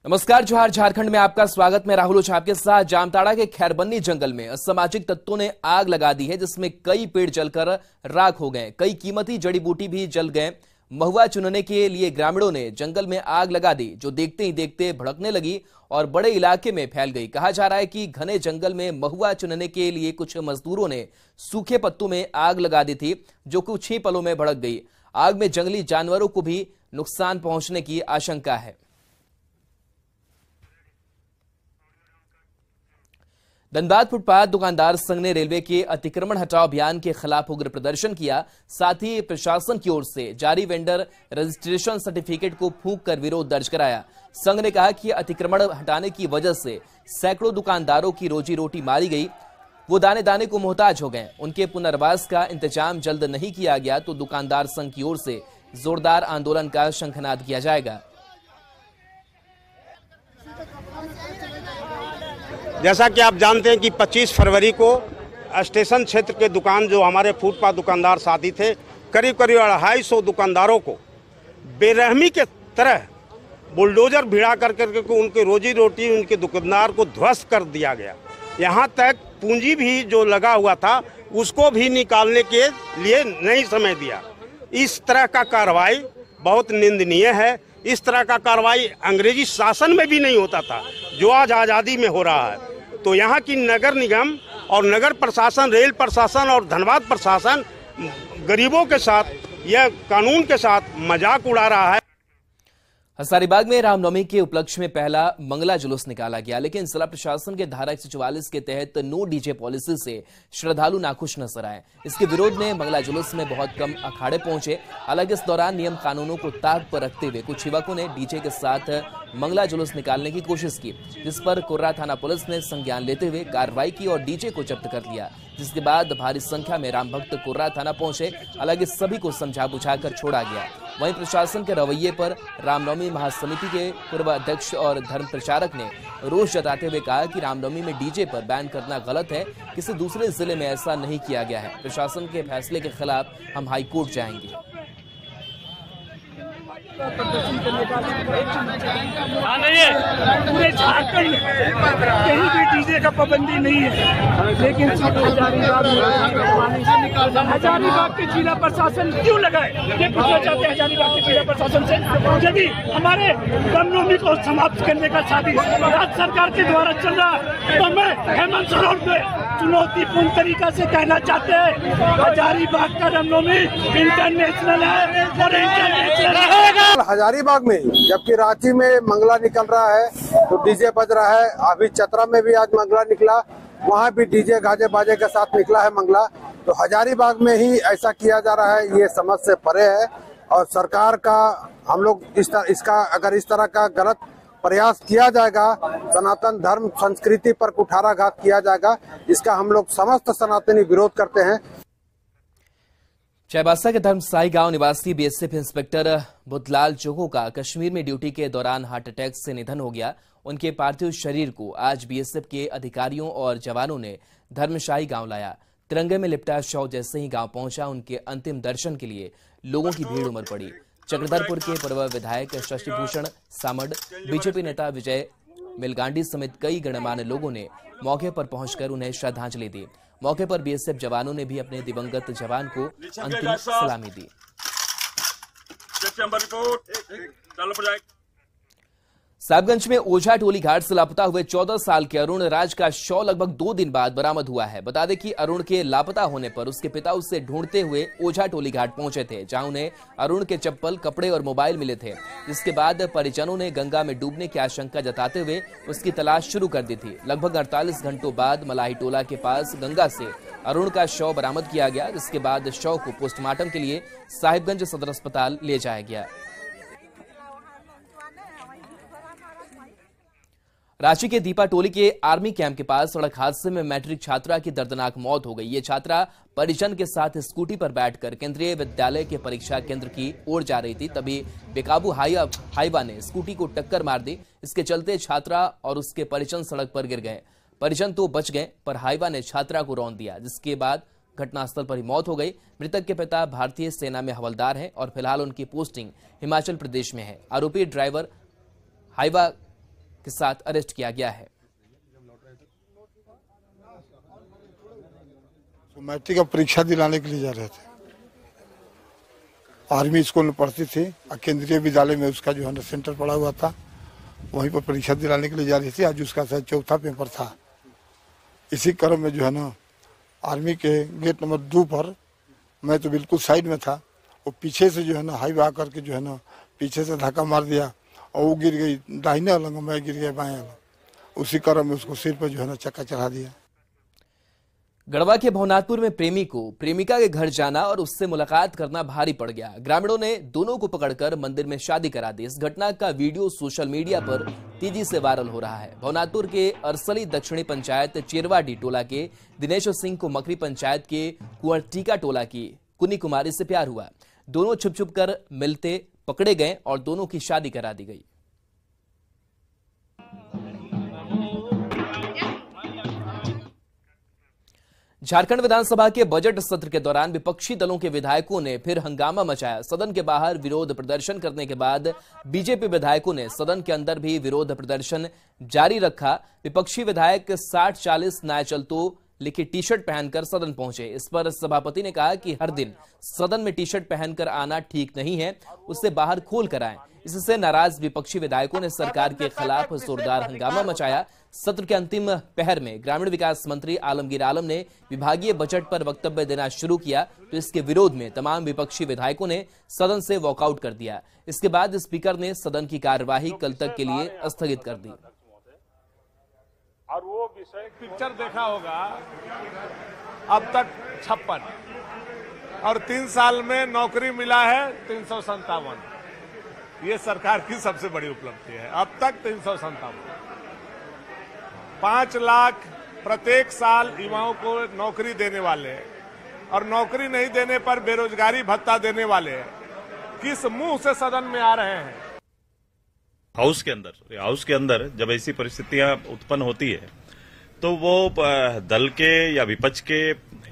नमस्कार, जोहार। झारखंड में आपका स्वागत। मैं राहुल ओझा आपके साथ। जामताड़ा के खैरबन्नी जंगल में असामाजिक तत्वों ने आग लगा दी है, जिसमें कई पेड़ जलकर राख हो गए, कई कीमती जड़ी बूटी भी जल गए। महुआ चुनने के लिए ग्रामीणों ने जंगल में आग लगा दी, जो देखते ही देखते भड़कने लगी और बड़े इलाके में फैल गई। कहा जा रहा है कि घने जंगल में महुआ चुनने के लिए कुछ मजदूरों ने सूखे पत्तों में आग लगा दी थी, जो कुछ ही पलों में भड़क गई। आग में जंगली जानवरों को भी नुकसान पहुंचने की आशंका है। धनबाद फुटपाथ दुकानदार संघ ने रेलवे के अतिक्रमण हटाओ अभियान के खिलाफ उग्र प्रदर्शन किया। साथ ही प्रशासन की ओर से जारी वेंडर रजिस्ट्रेशन सर्टिफिकेट को फूंक कर विरोध दर्ज कराया। संघ ने कहा कि अतिक्रमण हटाने की वजह से सैकड़ों दुकानदारों की रोजी रोटी मारी गई, वो दाने दाने को मोहताज हो गए। उनके पुनर्वास का इंतजाम जल्द नहीं किया गया तो दुकानदार संघ की ओर से जोरदार आंदोलन का शंखनाद किया जाएगा। जैसा कि आप जानते हैं कि 25 फरवरी को स्टेशन क्षेत्र के दुकान जो हमारे फुटपाथ दुकानदार साथी थे, करीब करीब 250 दुकानदारों को बेरहमी के तरह बुलडोजर भिड़ा करके उनकी रोजी रोटी, उनके दुकानदार को ध्वस्त कर दिया गया। यहाँ तक पूंजी भी जो लगा हुआ था उसको भी निकालने के लिए नहीं समय दिया। इस तरह का कार्रवाई बहुत निंदनीय है। इस तरह का कार्रवाई अंग्रेजी शासन में भी नहीं होता था, जो आज आज़ादी में हो रहा है। तो यहाँ की नगर निगम और नगर प्रशासन, रेल प्रशासन और धनबाद प्रशासन गरीबों के साथ, यह कानून के साथ मजाक उड़ा रहा है। हजारीबाग में रामनवमी के उपलक्ष्य में पहला मंगला जुलूस निकाला गया, लेकिन जिला प्रशासन के धारा 144 के तहत नो डीजे पॉलिसी से श्रद्धालु नाखुश नजर आए। इसके विरोध में मंगला जुलूस में बहुत कम अखाड़े पहुंचे। हालांकि इस दौरान नियम कानूनों को ताक पर रखते हुए कुछ युवकों ने डीजे के साथ मंगला जुलूस निकालने की कोशिश की, जिस पर कुर्रा थाना पुलिस ने संज्ञान लेते हुए कार्रवाई की और डीजे को जब्त कर लिया, जिसके बाद भारी संख्या में राम भक्त कुर्रा थाना पहुंचे। हालांकि सभी को समझा बुझाकर छोड़ा गया। वहीं प्रशासन के रवैये पर रामनवमी महासमिति के पूर्व अध्यक्ष और धर्म प्रचारक ने रोष जताते हुए कहा कि रामनवमी में डीजे पर बैन करना गलत है, किसी दूसरे जिले में ऐसा नहीं किया गया है। प्रशासन के फैसले के खिलाफ हम हाईकोर्ट जाएंगे। प्रदर्शन करने का पूरे झारखंड में कहीं भी डीजे का पाबंदी नहीं है, लेकिन हजारीबाग के जिला प्रशासन क्यों लगाए, ये पूछना चाहते हैं हजारीबाग के जिला प्रशासन से। यदि हमारे रामनवमी को समाप्त करने का शादी राज्य सरकार के द्वारा चल रहा है, तो मैं हेमंत सोरेन में चुनौतीपूर्ण तरीका से कहना चाहते हैं, हजारीबाग का रामनवमी इंटरनेशनल है और इंटरनेशनल रहेगा। हजारीबाग में, जबकि रांची में मंगला निकल रहा है तो डीजे बज रहा है। अभी चतरा में भी आज मंगला निकला, वहाँ भी डीजे गाजे बाजे के साथ निकला है मंगला। तो हजारीबाग में ही ऐसा किया जा रहा है, ये समझ से परे है। और सरकार का हम लोग इसका अगर इस तरह का गलत प्रयास किया जाएगा, सनातन धर्म संस्कृति पर कुठाराघात किया जाएगा, इसका हम लोग समस्त सनातनी विरोध करते हैं। चाईबासा के धर्मसाई गांव निवासी बीएसएफ इंस्पेक्टर बुद्धलाल चोको का कश्मीर में ड्यूटी के दौरान हार्ट अटैक से निधन हो गया। उनके पार्थिव शरीर को आज बीएसएफ के अधिकारियों और जवानों ने धर्मशाई गांव लाया। तिरंगे में लिपटा शव जैसे ही गांव पहुंचा, उनके अंतिम दर्शन के लिए लोगों की भीड़ उमड़ पड़ी। चक्रधरपुर के पूर्व विधायक शशिभूषण सामड़, बीजेपी नेता विजय मिलगांडी समेत कई गणमान्य लोगों ने मौके पर पहुंचकर उन्हें श्रद्धांजलि दी। मौके पर बीएसएफ जवानों ने भी अपने दिवंगत जवान को अंतिम सलामी दी। साहिबगंज में ओझा टोली घाट से लापता हुए 14 साल के अरुण राज का शव लगभग 2 दिन बाद बरामद हुआ है। बता दें कि अरुण के लापता होने पर उसके पिता उसे ढूंढते हुए ओझा टोली घाट पहुंचे थे, जहां उन्हें अरुण के चप्पल, कपड़े और मोबाइल मिले थे। जिसके बाद परिजनों ने गंगा में डूबने की आशंका जताते हुए उसकी तलाश शुरू कर दी थी। लगभग 48 घंटों बाद मलाही टोला के पास गंगा से अरुण का शव बरामद किया गया, जिसके बाद शव को पोस्टमार्टम के लिए साहिबगंज सदर अस्पताल ले जाया गया। रांची के दीपा टोली के आर्मी कैंप के पास सड़क हादसे में मैट्रिक छात्रा की दर्दनाक मौत हो गई। ये छात्रा परिजन के साथ स्कूटी पर बैठकर केंद्रीय विद्यालय के परीक्षा केंद्र की ओर जा रही थी, तभी बेकाबू हाईवा ने स्कूटी को टक्कर मार दी। इसके चलते छात्रा और उसके परिजन सड़क पर गिर गए। परिजन तो बच गए, पर हाईवा ने छात्रा को रौंद दिया, जिसके बाद घटनास्थल पर ही मौत हो गई। मृतक के पिता भारतीय सेना में हवलदार हैं और फिलहाल उनकी पोस्टिंग हिमाचल प्रदेश में है। आरोपी ड्राइवर हाईवा के साथ अरेस्ट किया गया है। मैट्रिक का परीक्षा दिलाने के लिए जा रहे थे। आर्मी स्कूल में पढ़ती थी और केंद्रीय विद्यालय में उसका जो है ना सेंटर पड़ा हुआ था, वहीं पर परीक्षा दिलाने के लिए जा रही थी। आज उसका शायद चौथा पेपर था। इसी क्रम में जो है ना आर्मी के गेट नंबर 2 पर मैं तो बिल्कुल साइड में था, वो पीछे से जो है ना हाईवे आकर के जो है ना पीछे से धक्का मार दिया और वो गिर गई दाहिने अलग, मैं गिर गया बाएं अलग। उसी क्रम में उसको सिर पर जो है ना चक्का चढ़ा दिया। गढ़वा के भवनाथपुर में प्रेमी को प्रेमिका के घर जाना और उससे मुलाकात करना भारी पड़ गया। ग्रामीणों ने दोनों को पकड़कर मंदिर में शादी करा दी। इस घटना का वीडियो सोशल मीडिया पर तेजी से वायरल हो रहा है। भवनाथपुर के अरसली दक्षिणी पंचायत चिरवाडी टोला के दिनेश सिंह को मकरी पंचायत के कुंवरटीका टोला की कुनी कुमारी से प्यार हुआ। दोनों छुप छुप कर मिलते पकड़े गए और दोनों की शादी करा दी गई। झारखंड विधानसभा के बजट सत्र के दौरान विपक्षी दलों के विधायकों ने फिर हंगामा मचाया। सदन के बाहर विरोध प्रदर्शन करने के बाद बीजेपी विधायकों ने सदन के अंदर भी विरोध प्रदर्शन जारी रखा। विपक्षी विधायक 60-40 ना चल तो लिखी टी शर्ट पहनकर सदन पहुंचे। इस पर सभापति ने कहा कि हर दिन सदन में टी शर्ट पहनकर आना ठीक नहीं है, उसे बाहर खोल कर आएं। इससे नाराज विपक्षी विधायकों ने सरकार के खिलाफ जोरदार हंगामा मचाया। सत्र के अंतिम पहर में ग्रामीण विकास मंत्री आलमगीर आलम ने विभागीय बजट पर वक्तव्य देना शुरू किया, तो इसके विरोध में तमाम विपक्षी विधायकों ने सदन से वॉकआउट कर दिया। इसके बाद स्पीकर ने सदन की कार्यवाही कल तक के लिए स्थगित कर दी। और वो विषय पिक्चर देखा होगा अब तक 56 और 3 साल में नौकरी मिला है 357। ये सरकार की सबसे बड़ी उपलब्धि है। अब तक 357, 5 लाख प्रत्येक साल युवाओं को नौकरी देने वाले और नौकरी नहीं देने पर बेरोजगारी भत्ता देने वाले किस मुंह से सदन में आ रहे हैं। हाउस के अंदर जब ऐसी परिस्थितियां उत्पन्न होती है तो वो दल के या विपक्ष के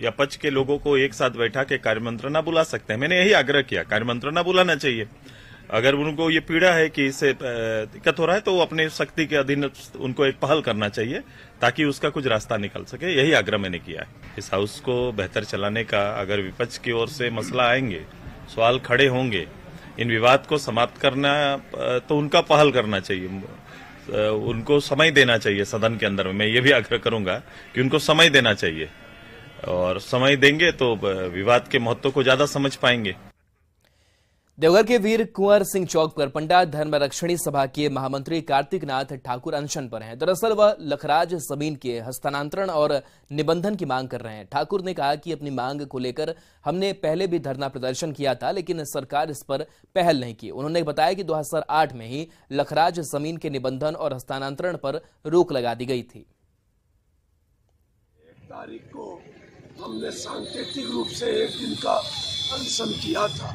या पक्ष के लोगों को एक साथ बैठा के कार्यमंत्रणा बुला सकते हैं। मैंने यही आग्रह किया, कार्यमंत्रणा बुलाना चाहिए। अगर उनको ये पीड़ा है कि इससे दिक्कत हो रहा है तो अपने शक्ति के अधीन उनको एक पहल करना चाहिए ताकि उसका कुछ रास्ता निकल सके। यही आग्रह मैंने किया है। इस हाउस को बेहतर चलाने का अगर विपक्ष की ओर से मसला आएंगे, सवाल खड़े होंगे, इन विवाद को समाप्त करना तो उनका पहल करना चाहिए, उनको समय देना चाहिए सदन के अंदर में। मैं ये भी आग्रह करूंगा कि उनको समय देना चाहिए और समय देंगे तो विवाद के महत्व को ज्यादा समझ पाएंगे। देवघर के वीर कुंवर सिंह चौक पर पंडा धर्मरक्षणी सभा के महामंत्री कार्तिक नाथ ठाकुर अनशन पर हैं। दरअसल वह लखराज जमीन के हस्तांतरण और निबंधन की मांग कर रहे हैं। ठाकुर ने कहा कि अपनी मांग को लेकर हमने पहले भी धरना प्रदर्शन किया था, लेकिन सरकार इस पर पहल नहीं की। उन्होंने बताया कि 2008 में ही लखराज जमीन के निबंधन और हस्तांतरण पर रोक लगा दी गई थी। 1 तारीख को हमने सांकेतिक रूप से 1 दिन का अनशन किया था।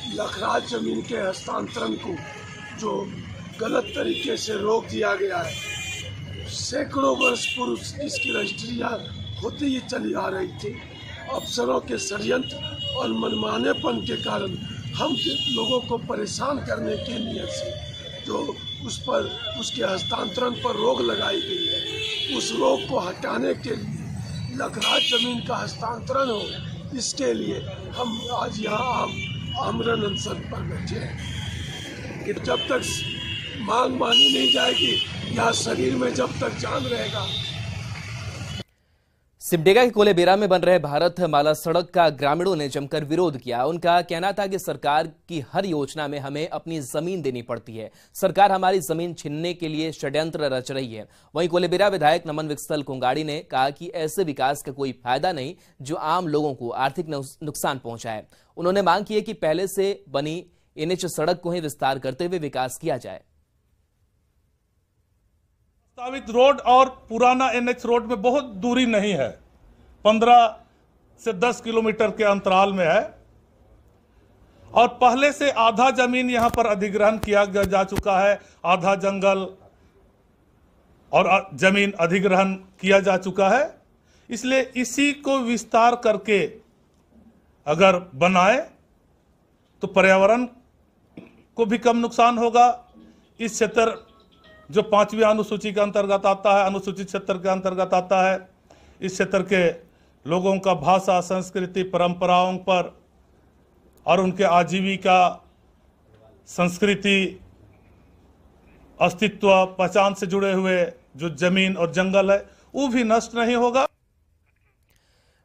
लखराज जमीन के हस्तांतरण को जो गलत तरीके से रोक दिया गया है, सैकड़ों वर्ष पूर्व इसकी रजिस्ट्रियां होती ही चली आ रही थी। अफसरों के षड्यंत्र और मनमानेपन के कारण हम लोगों को परेशान करने के लिए से जो उस पर उसके हस्तांतरण पर रोक लगाई गई है, उस रोक को हटाने के लिए लखराज जमीन का हस्तांतरण हो, इसके लिए हम आज यहाँ आमरण अनशन पर बैठे हैं कि जब तक मांग मानी नहीं जाएगी या शरीर में जब तक जान रहेगा। सिमडेगा के कोलेबेरा में बन रहे भारत माला सड़क का ग्रामीणों ने जमकर विरोध किया। उनका कहना था कि सरकार की हर योजना में हमें अपनी जमीन देनी पड़ती है, सरकार हमारी जमीन छीनने के लिए षड्यंत्र रच रही है। वहीं कोलेबेरा विधायक नमन विकसल कोंगाड़ी ने कहा कि ऐसे विकास का कोई फायदा नहीं जो आम लोगों को आर्थिक नुकसान पहुंचाए। उन्होंने मांग की है कि पहले से बनी एनएच सड़क को ही विस्तार करते हुए विकास किया जाए। प्रस्तावित रोड और पुराना एनएच रोड में बहुत दूरी नहीं है, 15 से 10 किलोमीटर के अंतराल में है और पहले से आधा जमीन यहां पर अधिग्रहण किया जा चुका है, आधा जंगल और जमीन अधिग्रहण किया जा चुका है। इसलिए इसी को विस्तार करके अगर बनाए तो पर्यावरण को भी कम नुकसान होगा, इस क्षेत्र जो 5वीं अनुसूची के अंतर्गत आता है, अनुसूचित क्षेत्र के अंतर्गत आता है। इस क्षेत्र के लोगों का भाषा, संस्कृति, परंपराओं पर और उनके आजीविका, संस्कृति, अस्तित्व, पहचान से जुड़े हुए जो जमीन और जंगल है वो भी नष्ट नहीं होगा।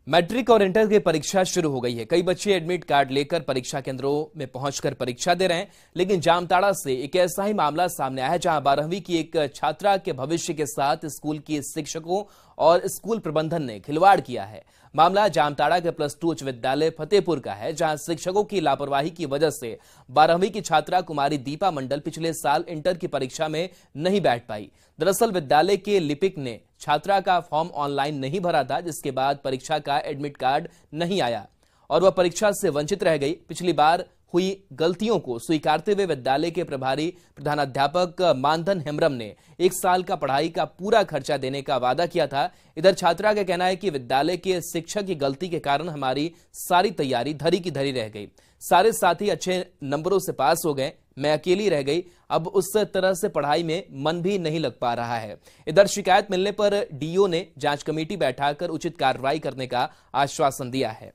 मैट्रिक और इंटर की परीक्षा शुरू हो गई है। कई बच्चे एडमिट कार्ड लेकर परीक्षा केंद्रों में पहुंचकर परीक्षा दे रहे हैं, लेकिन जामताड़ा से एक ऐसा ही मामला सामने आया है जहां 12वीं की एक छात्रा के भविष्य के साथ स्कूल के शिक्षकों और स्कूल प्रबंधन ने खिलवाड़ किया है। मामला जामताड़ा के +2 उच्च विद्यालय फतेहपुर का है, जहां शिक्षकों की लापरवाही की वजह से 12वीं की छात्रा कुमारी दीपा मंडल पिछले साल इंटर की परीक्षा में नहीं बैठ पाई। दरअसल विद्यालय के लिपिक ने छात्रा का फॉर्म ऑनलाइन नहीं भरा था, जिसके बाद परीक्षा का एडमिट कार्ड नहीं आया और वह परीक्षा से वंचित रह गई। पिछली बार हुई गलतियों को स्वीकारते हुए विद्यालय के प्रभारी प्रधानाध्यापक मानधन हेम्ब्रम ने 1 साल का पढ़ाई का पूरा खर्चा देने का वादा किया था। इधर छात्रा का कहना है कि विद्यालय के शिक्षक की गलती के कारण हमारी सारी तैयारी धरी की धरी रह गई। सारे साथी अच्छे नंबरों से पास हो गए, मैं अकेली रह गई। अब उस तरह से पढ़ाई में मन भी नहीं लग पा रहा है। इधर शिकायत मिलने पर डीओ ने जांच कमेटी बैठाकर उचित कार्रवाई करने का आश्वासन दिया है।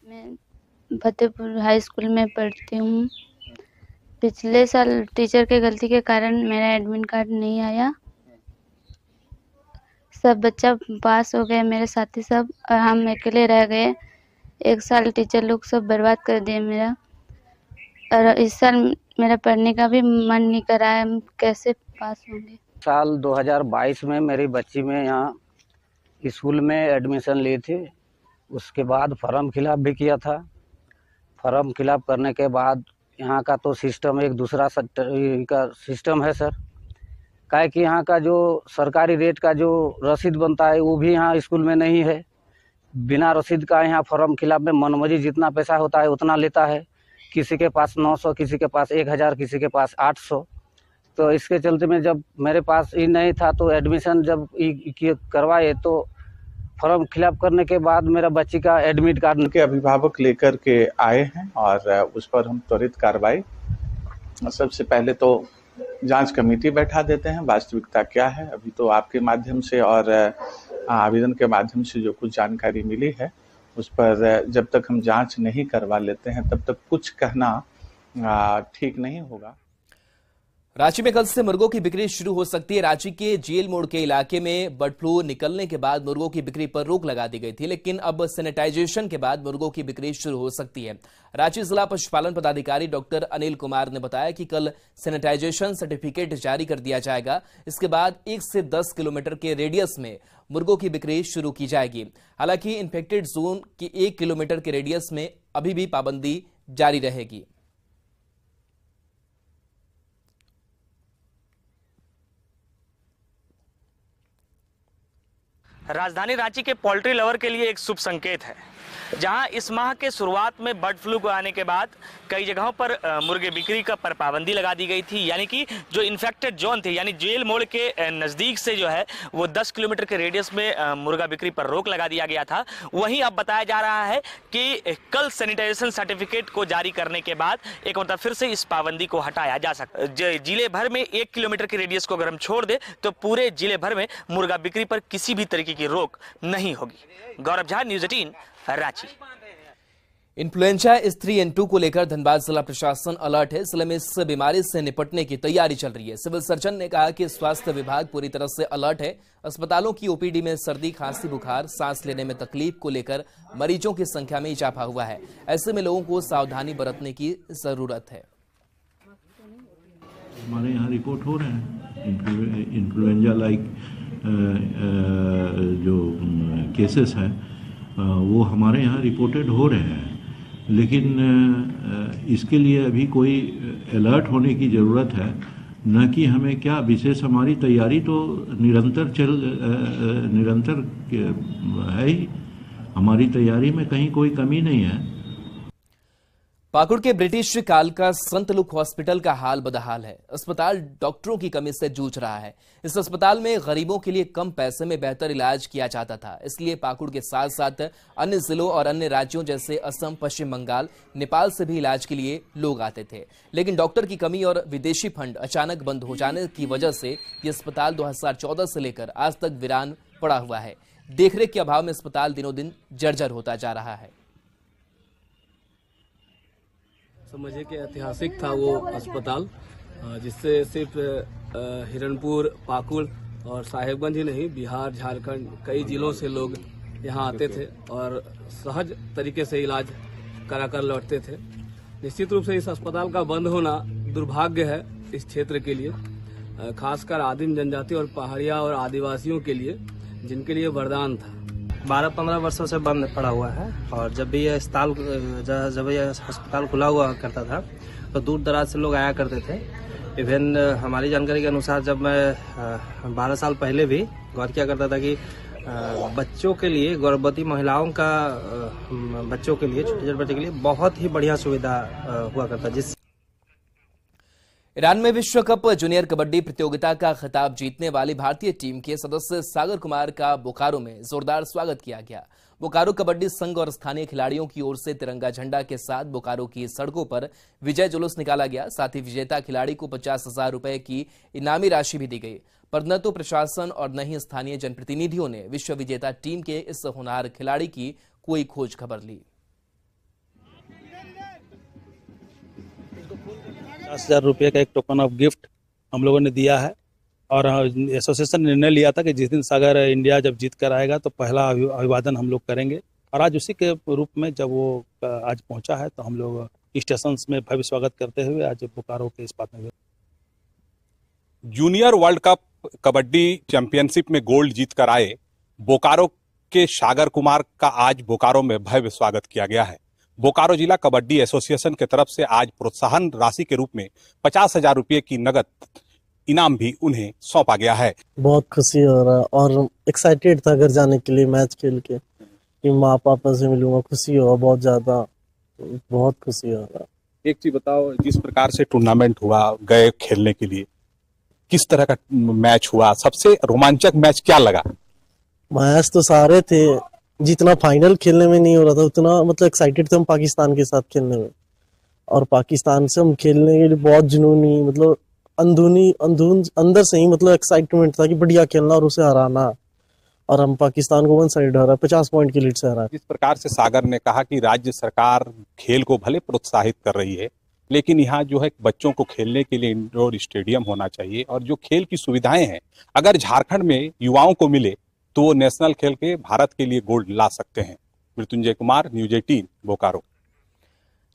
मैं फतेहपुर हाई स्कूल में पढ़ती हूँ। पिछले साल टीचर के गलती के कारण मेरा एडमिट कार्ड नहीं आया। सब बच्चा पास हो गए, मेरे साथी सब, और हम अकेले रह गए। 1 साल टीचर लोग सब बर्बाद कर दिए मेरा, और इस साल मेरा पढ़ने का भी मन नहीं कर रहा है। हम कैसे पास होंगे? साल 2022 में मेरी बच्ची में यहाँ स्कूल में एडमिशन ली थी। उसके बाद फॉर्म फिलअप भी किया था। फॉर्म फिलअप करने के बाद यहाँ का तो सिस्टम एक दूसरा का सिस्टम है सर। काहे कि यहाँ का जो सरकारी रेट का जो रसीद बनता है वो भी यहाँ स्कूल में नहीं है। बिना रसीद का यहाँ फॉर्म फिलअप में मनमर्जी जितना पैसा होता है उतना लेता है। किसी के पास 900, किसी के पास 1000, किसी के पास 800। तो इसके चलते में जब मेरे पास ये नहीं था तो एडमिशन जब करवाए तो फॉर्म फिलअप करने के बाद मेरा बच्ची का एडमिट कार्ड के अभिभावक लेकर के आए हैं और उस पर हम त्वरित कार्रवाई, सबसे पहले तो जांच कमेटी बैठा देते हैं। वास्तविकता क्या है अभी तो आपके माध्यम से और आवेदन के माध्यम से जो कुछ जानकारी मिली है उस पर जब तक हम जांच नहीं करवा लेते हैं तब तक कुछ कहना ठीक नहीं होगा। रांची में कल से मुर्गों की बिक्री शुरू हो सकती है। रांची के जेल मोड़ के इलाके में बर्ड फ्लू निकलने के बाद मुर्गों की बिक्री पर रोक लगा दी गई थी, लेकिन अब सैनिटाइजेशन के बाद मुर्गों की बिक्री शुरू हो सकती है। रांची जिला पशुपालन पदाधिकारी डॉक्टर अनिल कुमार ने बताया कि कल सैनिटाइजेशन सर्टिफिकेट जारी कर दिया जाएगा। इसके बाद 1 से 10 किलोमीटर के रेडियस में मुर्गों की बिक्री शुरू की जाएगी। हालांकि इन्फेक्टेड जोन की 1 किलोमीटर के रेडियस में अभी भी पाबंदी जारी रहेगी। राजधानी रांची के पोल्ट्री लवर के लिए एक शुभ संकेत है, जहां इस माह के शुरुआत में बर्ड फ्लू को आने के बाद कई जगहों पर मुर्गे बिक्री का पर पाबंदी लगा दी गई थी। यानी कि जो इन्फेक्टेड जोन थे, यानी जेल मोड़ के नज़दीक से जो है वो 10 किलोमीटर के रेडियस में मुर्गा बिक्री पर रोक लगा दिया गया था। वहीं अब बताया जा रहा है कि कल सैनिटाइजेशन सर्टिफिकेट को जारी करने के बाद एक मतलब फिर से इस पाबंदी को हटाया जा सकता है। जिले भर में 1 किलोमीटर के रेडियस को अगर हम छोड़ दें तो पूरे जिले भर में मुर्गा बिक्री पर किसी भी तरीके की रोक नहीं होगी। Gaurav Jha, news 18 Ranchi. Influenza S3N2 को लेकर धनबाद जिला प्रशासन अलर्ट है। जिले में इस बीमारी से निपटने की तैयारी चल रही है। सिविल सर्जन ने कहा कि स्वास्थ्य विभाग पूरी तरह से अलर्ट है। अस्पतालों की ओपीडी में सर्दी, खांसी, बुखार, सांस लेने में तकलीफ को लेकर मरीजों की संख्या में इजाफा हुआ है। ऐसे में लोगों को सावधानी बरतने की जरूरत है। हमारे यहाँ रिपोर्ट हो रहे हैं इन्फ्लुएंजा लाइक जो केसेस हैं वो हमारे यहाँ रिपोर्टेड हो रहे हैं, लेकिन इसके लिए अभी कोई अलर्ट होने की ज़रूरत है न कि हमें क्या विशेष। हमारी तैयारी तो निरंतर है ही, हमारी तैयारी में कहीं कोई कमी नहीं है। पाकुड़ के ब्रिटिश काल का संत लुक हॉस्पिटल का हाल बदहाल है। अस्पताल डॉक्टरों की कमी से जूझ रहा है। इस अस्पताल में गरीबों के लिए कम पैसे में बेहतर इलाज किया जाता था, इसलिए पाकुड़ के साथ साथ अन्य जिलों और अन्य राज्यों जैसे असम, पश्चिम बंगाल, नेपाल से भी इलाज के लिए लोग आते थे। लेकिन डॉक्टर की कमी और विदेशी फंड अचानक बंद हो जाने की वजह से ये अस्पताल 2014 से लेकर आज तक वीरान पड़ा हुआ है। देखरेख के अभाव में अस्पताल दिनों दिन जर्जर होता जा रहा है। समझिए कि ऐतिहासिक था वो अस्पताल, जिससे सिर्फ हिरणपुर, पाकुड़ और साहेबगंज ही नहीं, बिहार, झारखंड कई जिलों से लोग यहाँ आते थे और सहज तरीके से इलाज कराकर लौटते थे। निश्चित रूप से इस अस्पताल का बंद होना दुर्भाग्य है इस क्षेत्र के लिए, खासकर आदिम जनजाति और पहाड़िया और आदिवासियों के लिए, जिनके लिए वरदान था। 12-15 वर्षों से बंद पड़ा हुआ है और जब भी यह अस्पताल खुला हुआ करता था तो दूर दराज से लोग आया करते थे। इवन हमारी जानकारी के अनुसार जब मैं 12 साल पहले भी गौर किया करता था कि बच्चों के लिए, गर्भवती महिलाओं का बच्चों के लिए, छोटे छोटे बच्चों के लिए बहुत ही बढ़िया सुविधा हुआ करता, जिस ईरान में विश्व कप जूनियर कबड्डी प्रतियोगिता का खिताब जीतने वाली भारतीय टीम के सदस्य सागर कुमार का बोकारो में जोरदार स्वागत किया गया। बोकारो कबड्डी संघ और स्थानीय खिलाड़ियों की ओर से तिरंगा झंडा के साथ बोकारो की सड़कों पर विजय जुलूस निकाला गया। साथ ही विजेता खिलाड़ी को 50,000 रुपए की इनामी राशि भी दी गई। पर न तो प्रशासन और न ही स्थानीय जनप्रतिनिधियों ने विश्व विजेता टीम के इस होनहार खिलाड़ी की कोई खोज खबर ली। 50,000 रुपये का एक टोकन ऑफ गिफ्ट हम लोगों ने दिया है और एसोसिएशन ने निर्णय लिया था कि जिस दिन सागर इंडिया जब जीत कर आएगा तो पहला अभिवादन हम लोग करेंगे और आज उसी के रूप में जब वो आज पहुंचा है तो हम लोग स्टेशन में भव्य स्वागत करते हुए आज बोकारो के इस बात में junior world cup kabaddi championship में गोल्ड जीत कर आए बोकारो के सागर कुमार का आज बोकारो में भव्य स्वागत किया गया है। बोकारो जिला कबड्डी एसोसिएशन की तरफ से आज प्रोत्साहन राशि के रूप में 50,000 रुपये की नगद इनाम भी उन्हें सौंपा गया है। बहुत खुशी हो रहा है और एक्साइटेड था घर जाने के लिए मैच खेल के कि माँ पापा से मिलूंगा। खुशी हो बहुत ज्यादा, बहुत खुशी हो रहा। एक चीज बताओ, जिस प्रकार से टूर्नामेंट हुआ, गए खेलने के लिए, किस तरह का मैच हुआ? सबसे रोमांचक मैच क्या लगा? मैच तो सारे थे, जितना फाइनल खेलने में नहीं हो रहा था उतना मतलब एक्साइटेड थे हम पाकिस्तान के साथ खेलने में। और पाकिस्तान से हम खेलने के लिए बहुत जुनूनी, मतलब अंदर से ही मतलब एक्साइटमेंट था कि बढ़िया खेलना और उसे हराना। और हम पाकिस्तान को 1 साइड हरा, 50 पॉइंट की लीड से हरा। जिस प्रकार से सागर ने कहा कि राज्य सरकार खेल को भले प्रोत्साहित कर रही है, लेकिन यहाँ जो है बच्चों को खेलने के लिए इंडोर स्टेडियम होना चाहिए और जो खेल की सुविधाएं हैं अगर झारखंड में युवाओं को मिले तो वो नेशनल खेल के भारत के लिए गोल्ड ला सकते हैं। मृत्युंजय कुमार, न्यूज 18, बोकारो।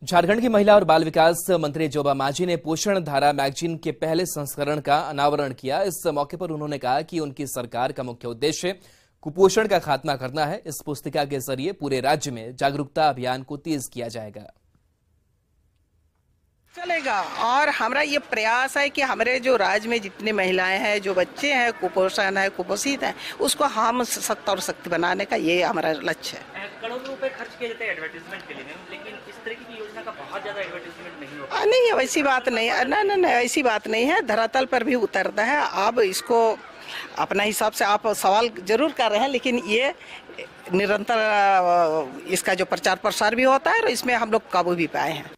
झारखंड की महिला और बाल विकास मंत्री जोबा मांझी ने पोषण धारा मैगजीन के पहले संस्करण का अनावरण किया। इस मौके पर उन्होंने कहा कि उनकी सरकार का मुख्य उद्देश्य कुपोषण का खात्मा करना है। इस पुस्तिका के जरिए पूरे राज्य में जागरूकता अभियान को तेज किया जाएगा। चलेगा और हमारा ये प्रयास है कि हमारे जो राज्य में जितनी महिलाएं हैं, जो बच्चे हैं, कुपोषण है, कुपोषित हैं, उसको हम सशक्त और शक्ति बनाने का ये हमारा लक्ष्य है। करोड़ों रुपए खर्च किए जाते हैं एडवर्टाइजमेंट के लिए, लेकिन इस तरह की योजना का बहुत ज्यादा एडवर्टाइजमेंट नहीं होता। नहीं, वैसी बात नहीं है, ना ऐसी बात नहीं है, धरातल पर भी उतरता है। अब इसको अपना हिसाब से आप सवाल जरूर कर रहे हैं, लेकिन ये निरंतर इसका जो प्रचार प्रसार भी होता है और इसमें हम लोग काबू भी पाए हैं।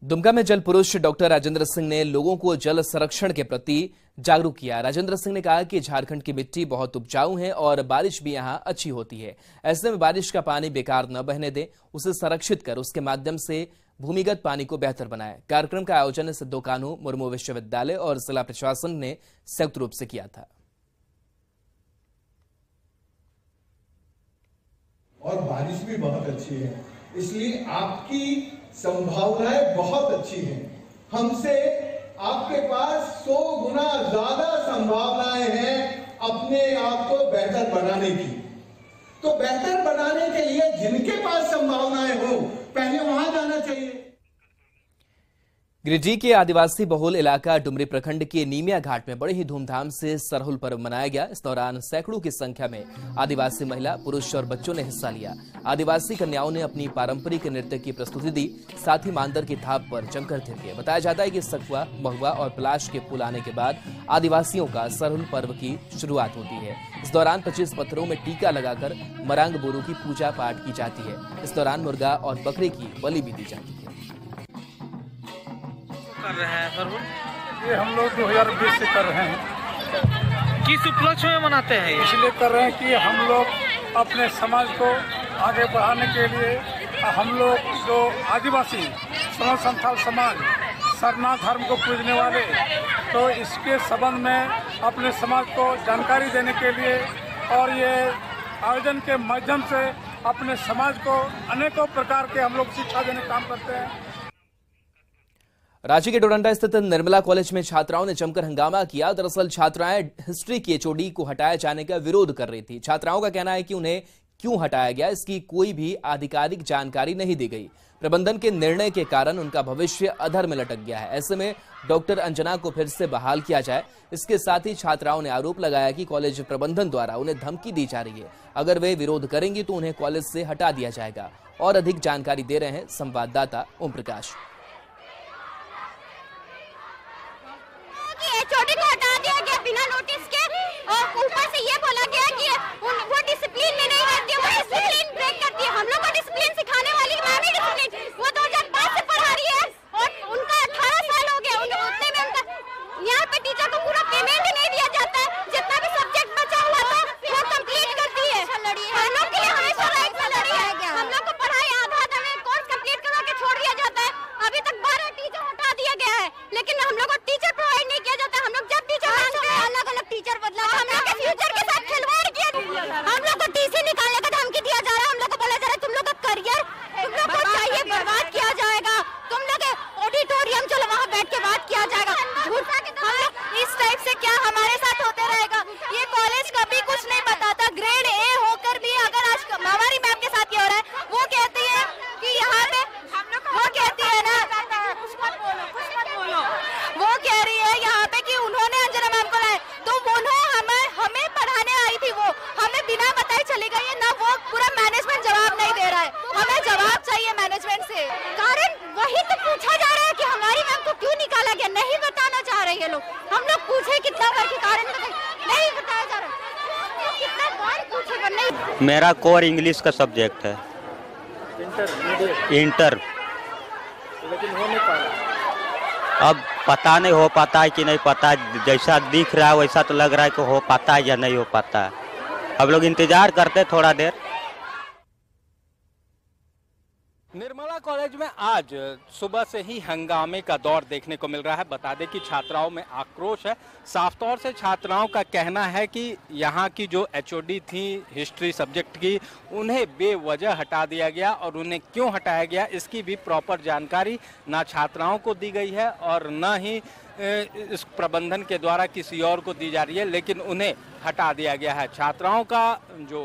दुमका में जल पुरुष डॉक्टर राजेंद्र सिंह ने लोगों को जल संरक्षण के प्रति जागरूक किया। राजेंद्र सिंह ने कहा कि झारखंड की मिट्टी बहुत उपजाऊ है और बारिश भी यहां अच्छी होती है। ऐसे में बारिश का पानी बेकार न बहने दें, उसे संरक्षित कर उसके माध्यम से भूमिगत पानी को बेहतर बनाएं। कार्यक्रम का आयोजन सिद्धो कान्हू मुर्मू विश्वविद्यालय और जिला प्रशासन ने संयुक्त रूप से किया था। और बारिश भी बहुत अच्छी है, इसलिए आपकी संभावनाएं बहुत अच्छी हैं। हमसे आपके पास 100 गुना ज्यादा संभावनाएं हैं अपने आप को बेहतर बनाने की। तो बेहतर बनाने के लिए जिनके पास संभावनाएं हो, पहले वहां जाना चाहिए। गिरिडीह के आदिवासी बहुल इलाका डुमरी प्रखंड के नीमिया घाट में बड़े ही धूमधाम से सरहुल पर्व मनाया गया। इस दौरान सैकड़ों की संख्या में आदिवासी महिला, पुरुष और बच्चों ने हिस्सा लिया। आदिवासी कन्याओं ने अपनी पारंपरिक नृत्य की प्रस्तुति दी, साथ ही मांदर की थाप पर जमकर थिरके। बताया जाता है कि सखुआ, महुआ और पलाश के फूल आने के बाद आदिवासियों का सरहुल पर्व की शुरुआत होती है। इस दौरान 25 पत्थरों में टीका लगाकर मरांग बोरू की पूजा पाठ की जाती है। इस दौरान मुर्गा और बकरे की बलि भी दी जाती है। कर रहे हैं सर? ये हम लोग 2020 से कर रहे हैं। किस उपलक्ष्य में मनाते हैं? इसलिए कर रहे हैं कि हम लोग अपने समाज को आगे बढ़ाने के लिए हम लोग जो आदिवासी समस्त संथाल समाज सरना धर्म को पूजने वाले, तो इसके संबंध में अपने समाज को जानकारी देने के लिए और ये आयोजन के माध्यम से अपने समाज को अनेकों प्रकार के हम लोग शिक्षा देने का काम करते हैं। रांची के डोरंडा स्थित निर्मला कॉलेज में छात्राओं ने जमकर हंगामा किया। दरअसल छात्राएं हिस्ट्री की एचओडी को हटाए जाने का विरोध कर रही थी। छात्राओं का कहना है कि उन्हें क्यों हटाया गया, इसकी कोई भी आधिकारिक जानकारी नहीं दी गई। प्रबंधन के निर्णय के कारण उनका भविष्य अधर में लटक गया है। ऐसे में डॉक्टर अंजना को फिर से बहाल किया जाए। इसके साथ ही छात्राओं ने आरोप लगाया कि कॉलेज प्रबंधन द्वारा उन्हें धमकी दी जा रही है। अगर वे विरोध करेंगी तो उन्हें कॉलेज से हटा दिया जाएगा। और अधिक जानकारी दे रहे हैं संवाददाता ओम प्रकाश। एचओडी को हटा दिया गया बिना नोटिस के, और ऊपर से ये बोला गया कि वो डिसिप्लिन में नहीं रहती है, वो डिसिप्लिन ब्रेक करती है। हम लोग को डिसिप्लिन सिखाने वाली मैम ही डिसिप्लिन, वो 2005 से पढ़ा रही है और उनका 18 साल हो गया। उतने में उनका यहाँ पे टीचर को पूरा पेमेंट ही नहीं दिया जाता है। जितना भी सब्जेक्ट बचा हुआ था वो कंप्लीट करती है। हम लोग के लिए हमेशा राइट लड़ी है। हम लोग को पढ़ाई आधा में कोर्स कंप्लीट करवा के छोड़ दिया जाता है। अभी तक 12 टीचर हटा दिया गया है, लेकिन हम लोग को टीचर प्रोवाइड नहीं किया जाता। हम लोग जब टीचर अलग अलग टीचर बदला, हम लोग के फ्यूचर के साथ खिलवाड़ किया। हम लोग को टीसी निकालने का धमकी दिया जा रहा है। हम लोग को बोला जा रहा है तुम लोग का करियर तुम लोग को चाहिए बर्बाद किया जाएगा। तुम लोग ऑडिटोरियम चलो वहाँ बैठ के बात किया जाएगा। हम लोग इस टाइप से क्या हमारे साथ होते रहेगा? ये कॉलेज कभी कुछ नहीं बताता। ग्रेड ए होकर भी अगर आज हमारी मैम के साथ ये हो रहा है, वो कहती है कि यहाँ पे वो कहती है ना, वो कह रही है यहाँ पे कि उन्होंने अंजना मैम को लाया, तो उन्होंने हमें पढ़ाने आई थी, वो हमें बिना बताए चली गई है ना। वो पूरा मैनेजमेंट जवाब नहीं दे रहा है। हमें जवाब चाहिए मैनेजमेंट से। कारण वही तो पूछा जा रहा है कि हमारी मैम को क्यों निकाला गया, नहीं बताना चाह रहे ये लोग। हम लोग पूछे कितना बार के कारण नहीं बताया जा रहा, कितना बार पूछे पर नहीं। मेरा कोर इंग्लिश का सब्जेक्ट है, इंटर, लेकिन हो नहीं पा रहा। अब पता नहीं हो पाता है कि नहीं पता, जैसा दिख रहा है वैसा तो लग रहा है कि हो पाता है या नहीं हो पाता है। हम लोग इंतजार करते थोड़ा देर। निर्मला कॉलेज में आज सुबह से ही हंगामे का दौर देखने को मिल रहा है। बता दें कि छात्राओं में आक्रोश है। साफ तौर से छात्राओं का कहना है कि यहाँ की जो एचओडी थी हिस्ट्री सब्जेक्ट की, उन्हें बेवजह हटा दिया गया और उन्हें क्यों हटाया गया इसकी भी प्रॉपर जानकारी ना छात्राओं को दी गई है और न ही इस प्रबंधन के द्वारा किसी और को दी जा रही है, लेकिन उन्हें हटा दिया गया है। छात्राओं का जो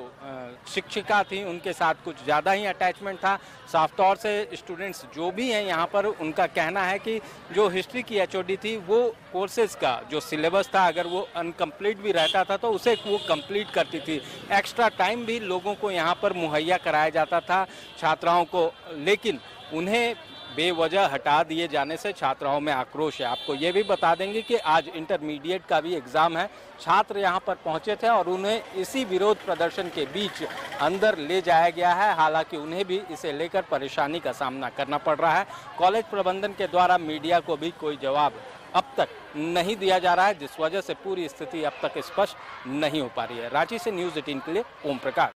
शिक्षिका थी उनके साथ कुछ ज़्यादा ही अटैचमेंट था। साफ तौर से स्टूडेंट्स जो भी हैं यहाँ पर, उनका कहना है कि जो हिस्ट्री की एचओडी थी वो कोर्सेज का जो सिलेबस था अगर वो अनकम्प्लीट भी रहता था तो उसे वो कंप्लीट करती थी। एक्स्ट्रा टाइम भी लोगों को यहाँ पर मुहैया कराया जाता था छात्राओं को, लेकिन उन्हें बेवजह हटा दिए जाने से छात्राओं में आक्रोश है। आपको ये भी बता देंगे कि आज इंटरमीडिएट का भी एग्जाम है। छात्र यहाँ पर पहुँचे थे और उन्हें इसी विरोध प्रदर्शन के बीच अंदर ले जाया गया है। हालांकि उन्हें भी इसे लेकर परेशानी का सामना करना पड़ रहा है। कॉलेज प्रबंधन के द्वारा मीडिया को भी कोई जवाब अब तक नहीं दिया जा रहा है, जिस वजह से पूरी स्थिति अब तक स्पष्ट नहीं हो पा रही है। रांची से न्यूज़ 18 के लिए ओम प्रकाश।